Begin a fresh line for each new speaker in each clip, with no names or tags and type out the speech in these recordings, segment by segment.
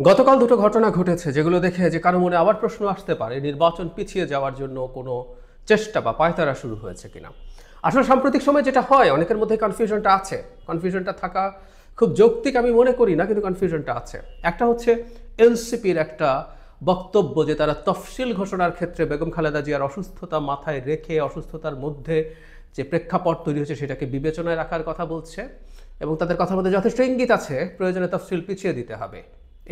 গতকাল দুটো ঘটনা ঘটেছে যেগুলো দেখে যে কারো মনে আবার প্রশ্ন আসতে পারে নির্বাচন পিছিয়ে যাওয়ার জন্য কোনো চেষ্টা বা পায়তারা শুরু হয়েছে কিনা। আসলে সাম্প্রতিক সময় যেটা হয়, অনেকের মধ্যে কনফিউশনটা আছে। কনফিউশনটা থাকা খুব যৌক্তিক আমি মনে করি না, কিন্তু কনফিউশনটা আছে। একটা হচ্ছে এনসিপির একটা বক্তব্য যে তারা তফসিল ঘোষণার ক্ষেত্রে বেগম খালেদা জিয়ার অসুস্থতা মাথায় রেখে অসুস্থতার মধ্যে যে প্রেক্ষাপট তৈরি হয়েছে সেটাকে বিবেচনায় রাখার কথা বলছে, এবং তাদের কথার মধ্যে যথেষ্ট ইঙ্গিত আছে প্রয়োজনে তফসিল পিছিয়ে দিতে হবে।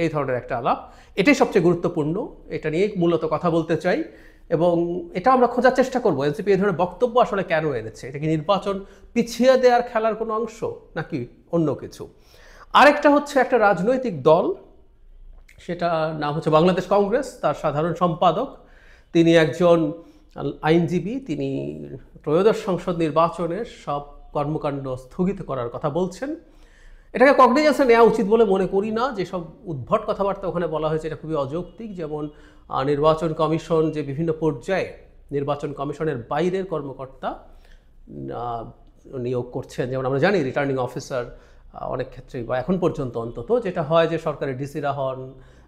এই ধরনের একটা আলাপ, এটাই সবচেয়ে গুরুত্বপূর্ণ। এটা নিয়েই মূলত কথা বলতে চাই, এবং এটা আমরা খোঁজার চেষ্টা করবো এনসিপি এই ধরনের বক্তব্য আসলে কেন এনেছে। এটা কি নির্বাচন পিছিয়ে দেওয়ার খেলার কোনো অংশ, নাকি অন্য কিছু? আরেকটা হচ্ছে একটা রাজনৈতিক দল, সেটা নাম হচ্ছে বাংলাদেশ কংগ্রেস। তার সাধারণ সম্পাদক তিনি একজন আইনজীবী। তিনি ত্রয়োদশ সংসদ নির্বাচনের সব কর্মকাণ্ড স্থগিত করার কথা বলছেন। এটাকে কগনিজেন্সে নেওয়া উচিত বলে মনে করি না। যেসব উদ্ভট কথাবার্তা ওখানে বলা হয়েছে এটা খুবই অযৌক্তিক। যেমন নির্বাচন কমিশন যে বিভিন্ন পর্যায়ে নির্বাচন কমিশনের বাইরের কর্মকর্তা নিয়োগ করছেন, যেমন আমরা জানি রিটার্নিং অফিসার অনেক ক্ষেত্রেই, বা এখন পর্যন্ত অন্তত যেটা হয় যে সরকারের ডিসিরা হন,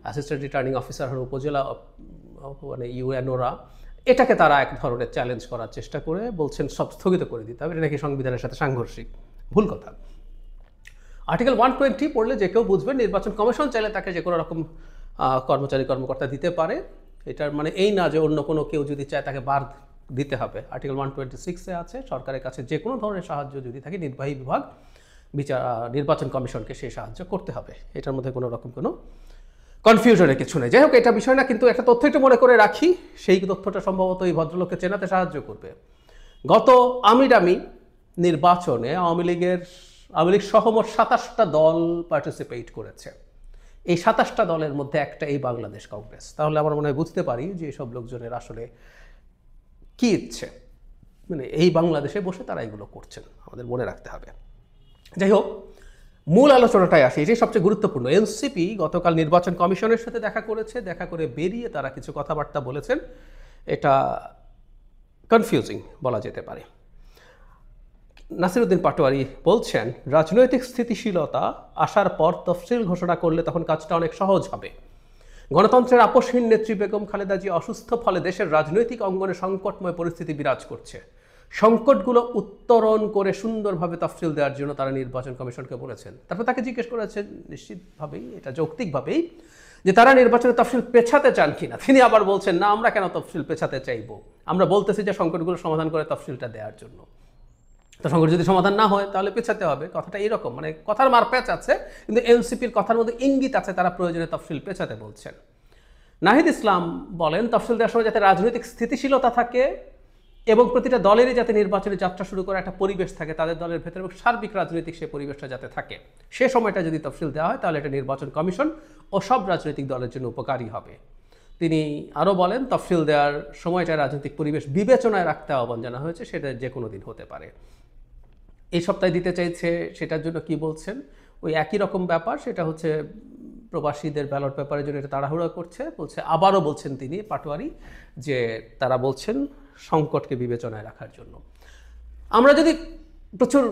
অ্যাসিস্ট্যান্ট রিটার্নিং অফিসার হন, উপজেলা মানে ইউএনওরা, এটাকে তারা এক ধরনের চ্যালেঞ্জ করার চেষ্টা করে বলছেন সব স্থগিত করে দিতে হবে। এটা নাকি সংবিধানের সাথে সাংঘর্ষিক। ভুল কথা। আর্টিকেল 120 পড়লে যে কেউ বুঝবেন নির্বাচন কমিশন চাইলে তাকে যে কোনো রকম কর্মকর্তা দিতে পারে। এটার মানে এই না যে অন্য কোনো কেউ যদি চায় তাকে বার দিতে হবে। আর্টিকেল 126-এ আছে সরকারের কাছে যে কোনো ধরনের সাহায্য যদি থাকে নির্বাহী বিভাগ নির্বাচন কমিশনকে সেই সাহায্য করতে হবে। এটার মধ্যে কোনো রকম কোনো কনফিউশনের কিছু নেই। যাই হোক, এটা বিষয় না, কিন্তু একটা তথ্য একটু মনে করে রাখি। সেই তথ্যটা সম্ভবত এই ভদ্রলোককে চেনাতে সাহায্য করবে। গত আমিরামি নির্বাচনে আওয়ামী লীগ সহ মোট 27টা দল পার্টিসিপেট করেছে। এই 27টা দলের মধ্যে একটা এই বাংলাদেশ কংগ্রেস। তাহলে আমার মনে হয় বুঝতে পারি যে এসব লোকজনের আসলে কি ইচ্ছে, মানে এই বাংলাদেশে বসে তারা এগুলো করছেন, আমাদের মনে রাখতে হবে। যাই হোক, মূল আলোচনাটাই আসে, এটাই সবচেয়ে গুরুত্বপূর্ণ। এনসিপি গতকাল নির্বাচন কমিশনের সাথে দেখা করেছে। দেখা করে বেরিয়ে তারা কিছু কথাবার্তা বলেছেন। এটা কনফিউজিং বলা যেতে পারে। নাসিরউদ্দিন পাটোয়ারি বলছেন, রাজনৈতিক স্থিতিশীলতা আসার পর তফসিল ঘোষণা করলে তখন কাজটা অনেক সহজ হবে। গণতন্ত্রের আপসহীন নেত্রী বেগম খালেদা জিয়া অসুস্থ, ফলে দেশের রাজনৈতিক অঙ্গনে সংকটময় পরিস্থিতি বিরাজ করছে। সংকটগুলো উত্তরণ করে সুন্দরভাবে তফসিল দেওয়ার জন্য তারা নির্বাচন কমিশনকে বলেছেন। তারপর তাকে জিজ্ঞেস করেছেন নিশ্চিতভাবেই, এটা যৌক্তিকভাবেই, যে তারা নির্বাচনের তফসিল পেছাতে চান কিনা। তিনি আবার বলছেন, না, আমরা কেন তফসিল পেছাতে চাইবো, আমরা বলতেছি যে সংকটগুলো সমাধান করে তফসিলটা দেওয়ার জন্য। তো সংকট যদি সমাধান না হয় তাহলে পেছাতে হবে। কথাটা এরকম, মানে কথার মারপ্যাচ আছে, কিন্তু এনসিপির কথার মধ্যে ইঙ্গিত আছে তারা প্রয়োজনে তফসিল পেছাতে বলছেন। নাহিদ ইসলাম বলেন, তফসিল দেওয়ার সময় যাতে রাজনৈতিক স্থিতিশীলতা থাকে এবং প্রতিটা দলেরই যাতে নির্বাচনী যাত্রা শুরু করার একটা পরিবেশ থাকে তাদের দলের ভেতরে, এবং সার্বিক রাজনৈতিক সেই পরিবেশটা যাতে থাকে, সে সময়টা যদি তফসিল দেওয়া হয় তাহলে এটা নির্বাচন কমিশন ও সব রাজনৈতিক দলের জন্য উপকারী হবে। তিনি আরও বলেন, তফসিল দেওয়ার সময়টা রাজনৈতিক পরিবেশ বিবেচনায় রাখতে আহ্বান জানা হয়েছে, সেটা যে কোনো দিন হতে পারে। এই সপ্তাহে দিতে চাইছে, সেটার জন্য কি বলছেন, ওই একই রকম ব্যাপার। সেটা হচ্ছে প্রবাসীদের ব্যালট পেপারের জন্য এটা তাড়াহুড়া করছে বলছে। আবারও বলছেন তিনি পাটোয়ারি যে তারা বলছেন সংকটকে বিবেচনায় রাখার জন্য। আমরা যদি প্রচুর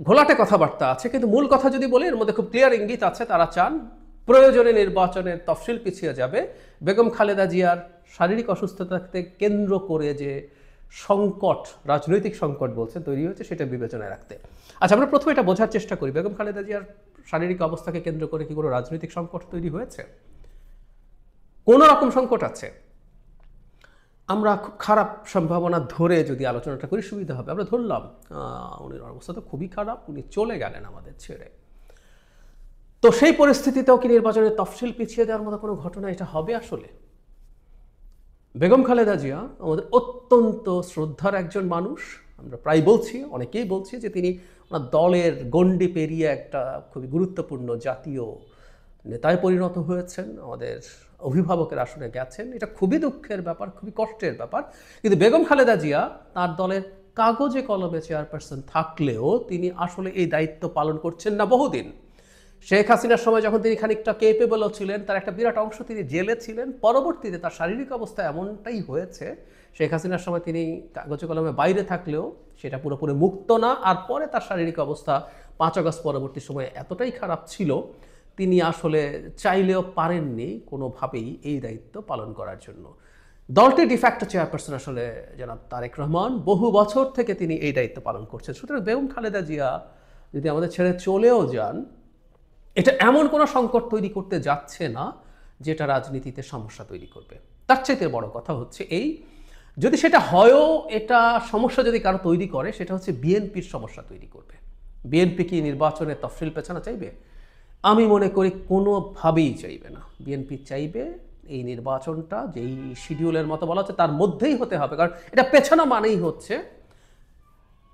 ঘোলাটে কথাবার্তা আছে, কিন্তু মূল কথা যদি বলি এর মধ্যে খুব ক্লিয়ার ইঙ্গিত আছে। তারা চান প্রয়োজনে নির্বাচনের তফসিল পিছিয়ে যাবে। বেগম খালেদা জিয়ার শারীরিক অসুস্থতাকে কেন্দ্র করে যে সংকট, রাজনৈতিক সংকট বলছেন তৈরি হয়েছে, সেটা বিবেচনায় রাখতে। আচ্ছা, আমরা প্রথমে এটা বোঝার চেষ্টা করি, বেগম খালেদা জিয়ার শারীরিক অবস্থাকে কেন্দ্র করে কি কোনো রাজনৈতিক সংকট তৈরি হয়েছে? কোনো রকম সংকট আছে? আমরা খুব খারাপ সম্ভাবনা ধরে যদি আলোচনাটা করি সুবিধা হবে। আমরা ধরলাম উনির অবস্থা তো খুবই খারাপ, উনি চলে গেলেন আমাদের ছেড়ে। তো সেই পরিস্থিতিতেও কি নির্বাচনের তফসিল পিছিয়ে দেওয়ার মতো কোনো ঘটনা এটা হবে আসলে? বেগম খালেদা জিয়া আমাদের অত্যন্ত শ্রদ্ধার একজন মানুষ। আমরা প্রায় বলছি, অনেকেই বলছি যে তিনি ওনার দলের গণ্ডি পেরিয়ে একটা খুবই গুরুত্বপূর্ণ জাতীয় নেতায় পরিণত হয়েছেন, আমাদের অভিভাবকের আসনে গেছেন। এটা খুবই দুঃখের ব্যাপার, খুবই কষ্টের ব্যাপার। কিন্তু বেগম খালেদা জিয়া তার দলের কাগজে কলমে চেয়ারপারসন থাকলেও তিনি আসলে এই দায়িত্ব পালন করছেন না বহুদিন। শেখ হাসিনার সময় যখন তিনি খানিকটা কেপেবলও ছিলেন, তার একটা বিরাট অংশ তিনি জেলে ছিলেন। পরবর্তীতে তার শারীরিক অবস্থা এমনটাই হয়েছে, শেখ হাসিনার সময় তিনি কাগজে কলমে বাইরে থাকলেও সেটা পুরোপুরি মুক্ত না। আর পরে তার শারীরিক অবস্থা 5 আগস্ট পরবর্তী সময়ে এতটাই খারাপ ছিল, তিনি আসলে চাইলেও পারেননি কোনোভাবেই এই দায়িত্ব পালন করার জন্য। দলটির ডিফ্যাক্টো চেয়ারপারসন আসলে জনাব তারেক রহমান বহু বছর থেকে তিনি এই দায়িত্ব পালন করছেন। সুতরাং বেগম খালেদা জিয়া যদি আমাদের ছেড়ে চলেও যান, এটা এমন কোনো সংকট তৈরি করতে যাচ্ছে না যেটা রাজনীতিতে সমস্যা তৈরি করবে। তার চাইতে বড় কথা হচ্ছে এই, যদি সেটা হয়ও, এটা সমস্যা যদি কারো তৈরি করে, সেটা হচ্ছে বিএনপির সমস্যা তৈরি করবে। বিএনপি কি নির্বাচনের তফসিল পেছানো চাইবে? আমি মনে করি কোনোভাবেই চাইবে না। বিএনপি চাইবে এই নির্বাচনটা যেই শিডিউলের মতো বলা হচ্ছে তার মধ্যেই হতে হবে, কারণ এটা পেছানো মানেই হচ্ছে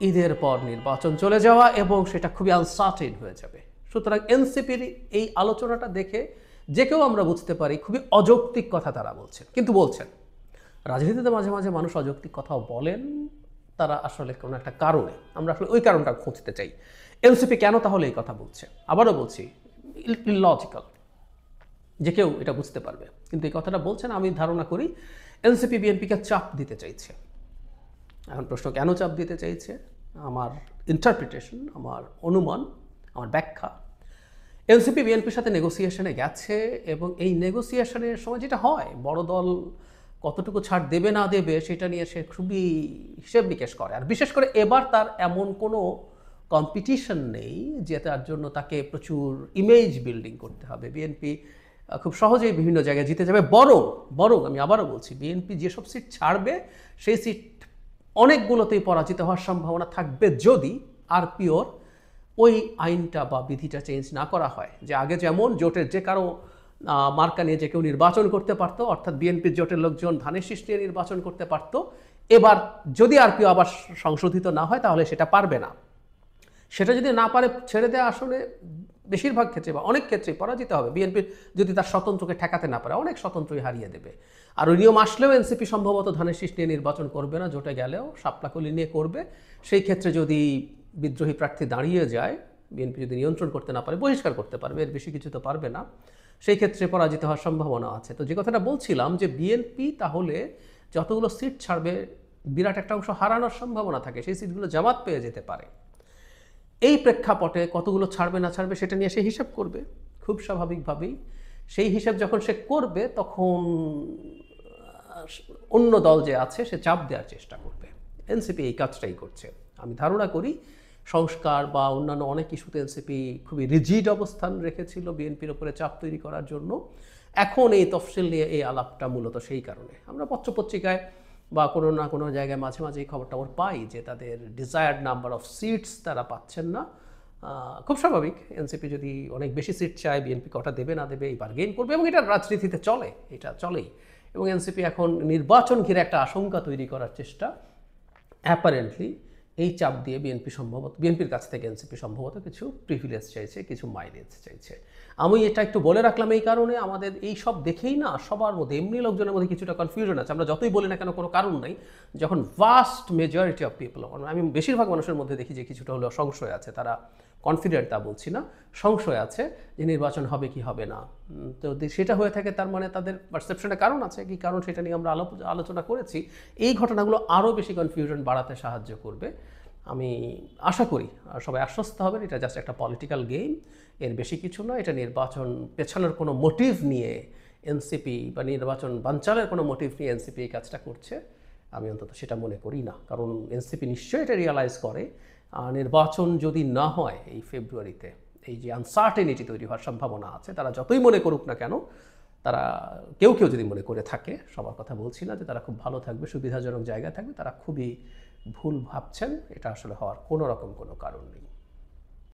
ঈদের পর নির্বাচন চলে যাওয়া এবং সেটা খুবই আনসার্টেন হয়ে যাবে। সুতরাং এনসিপির এই আলোচনাটা দেখে যে কেউ আমরা বুঝতে পারি খুবই অযৌক্তিক কথা তারা বলছেন, কিন্তু বলছেন। রাজনীতিতে মাঝে মাঝে মানুষ অযৌক্তিক কথাও বলেন, তারা আসলে কোনো একটা কারণে, আমরা আসলে ওই কারণটা খুঁজতে চাই। এনসিপি কেন তাহলে এই কথা বলছে? আবারও বলছি, ইললজিক্যাল, যে কেউ এটা বুঝতে পারবে, কিন্তু এই কথাটা বলছেন আমি ধারণা করি এনসিপি বিএনপিকে চাপ দিতে চাইছে। এখন প্রশ্ন, কেন চাপ দিতে চাইছে? আমার ইন্টারপ্রিটেশন, আমার অনুমান, আমার ব্যাখ্যা, এনসিপি বিএনপির সাথে নেগোসিয়েশনে গেছে এবং এই নেগোসিয়েশনের সময় যেটা হয়, বড় দল কতটুকু ছাড় দেবে না দেবে সেটা নিয়ে সে খুবই হিসেব নিকেশ করে। আর বিশেষ করে এবার তার এমন কোনো কম্পিটিশন নেই যে তার জন্য তাকে প্রচুর ইমেজ বিল্ডিং করতে হবে। বিএনপি খুব সহজেই বিভিন্ন জায়গায় জিতে যাবে। বরং আমি আবারও বলছি, বিএনপি যেসব সিট ছাড়বে সেই সিট অনেকগুলোতেই পরাজিত হওয়ার সম্ভাবনা থাকবে যদি আরপিওর ওই আইনটা বা বিধিটা চেঞ্জ না করা হয়। যে আগে যেমন জোটের যে কারো মার্কা নিয়ে যে কেউ নির্বাচন করতে পারতো, অর্থাৎ বিএনপির জোটের লোকজন ধানের শীষ নিয়ে নির্বাচন করতে পারতো, এবার যদি আরপিও আবার সংশোধিত না হয় তাহলে সেটা পারবে না। সেটা যদি না পারে ছেড়ে দেওয়া আসলে বেশিরভাগ ক্ষেত্রে বা অনেক ক্ষেত্রেই পরাজিত হবে। বিএনপির যদি তার স্বতন্ত্রকে ঠেকাতে না পারে, অনেক স্বতন্ত্রই হারিয়ে দেবে। আর ওই নিয়ম আসলেও এনসিপি সম্ভবত ধানের শীষ নিয়ে নির্বাচন করবে না, জোটে গেলেও শাপলাকলি নিয়ে করবে। সেই ক্ষেত্রে যদি বিদ্রোহী প্রার্থী দাঁড়িয়ে যায়, বিএনপি যদি নিয়ন্ত্রণ করতে না পারে, বহিষ্কার করতে পারবে, এর বেশি কিছু তো পারবে না, সেই ক্ষেত্রে পরাজিত হওয়ার সম্ভাবনা আছে। তো যে কথাটা বলছিলাম যে বিএনপি তাহলে যতগুলো সিট ছাড়বে বিরাট একটা অংশ হারানোর সম্ভাবনা থাকে, সেই সিটগুলো জামাত পেয়ে যেতে পারে। এই প্রেক্ষাপটে কতগুলো ছাড়বে না ছাড়বে সেটা নিয়ে সে হিসাব করবে খুব স্বাভাবিকভাবেই। সেই হিসাব যখন সে করবে তখন অন্য দল যে আছে সে চাপ দেওয়ার চেষ্টা করবে। এনসিপি এই কাজটাই করছে। আমি ধারণা করি সংস্কার বা অন্যান্য অনেক ইস্যুতে এনসিপি খুবই রিজিড অবস্থান রেখেছিল বিএনপির ওপরে চাপ তৈরি করার জন্য। এখন এই তফসিল নিয়ে এই আলাপটা মূলত সেই কারণে। আমরা পত্রপত্রিকায় বা কোনো না কোনো জায়গায় মাঝে মাঝে এই খবরটা পাই যে তাদের ডিজায়ার্ড নাম্বার অফ সিটস তারা পাচ্ছেন না। খুব স্বাভাবিক, এনসিপি যদি অনেক বেশি সিট চায়, বিএনপি কটা দেবে না দেবে এই বার্গেইন করবে, এবং এটা রাজনীতিতে চলে, এটা চলেই। এবং এনসিপি এখন নির্বাচন ঘিরে একটা আশঙ্কা তৈরি করার চেষ্টা, অ্যাপারেন্টলি এই চাপ দিয়ে বিএনপির কাছ থেকে এনসিপি সম্ভবত কিছু প্রিভিলেজ চাইছে, কিছু মাইলেজ চাইছে। আমি এটা একটু বলে রাখলাম এই কারণে, আমাদের এই সব দেখেই না সবার মধ্যে, এমনি লোকজনের মধ্যে কিছুটা কনফিউশন আছে। আমরা যতই বলি না কেন কোনো কারণ নাই, যখন ভাস্ট মেজরিটি অফ পিপল, আমি বেশিরভাগ মানুষের মধ্যে দেখি যে কিছুটা হলেও সংশয় আছে, তারা কনফিডেন্ট তা বলছি না, সংশয় আছে যে নির্বাচন হবে কি হবে না। তো সেটা হয়ে থাকে তার মানে তাদের পারসেপশনের কারণ আছে, কি কারণ সেটা নিয়ে আমরা আলোচনা করেছি। এই ঘটনাগুলো আরও বেশি কনফিউশন বাড়াতে সাহায্য করবে। আমি আশা করি সবাই আশ্বস্ত হবেন এটা জাস্ট একটা পলিটিক্যাল গেম, এর বেশি কিছু না। এটা নির্বাচন পেছানোর কোনো মোটিভ নিয়ে এনসিপি বা নির্বাচন বানচালের কোনো মোটিভ নিয়ে এনসিপি এই কাজটা করছে, আমি অন্তত সেটা মনে করি না। কারণ এনসিপি নিশ্চয়ই এটা রিয়ালাইজ করে নির্বাচন যদি না হয় এই ফেব্রুয়ারিতে, এই যে আনসার্টেনিটি তৈরি হওয়ার সম্ভাবনা আছে, তারা যতই মনে করুক না কেন, তারা কেউ যদি মনে করে থাকে, সবার কথা বলছি না, যে তারা খুব ভালো থাকবে, সুবিধাজনক জায়গায় থাকবে, তারা খুবই ভুল ভাবছেন। এটা আসলে হওয়ার কোনো রকম কোনো কারণ নেই।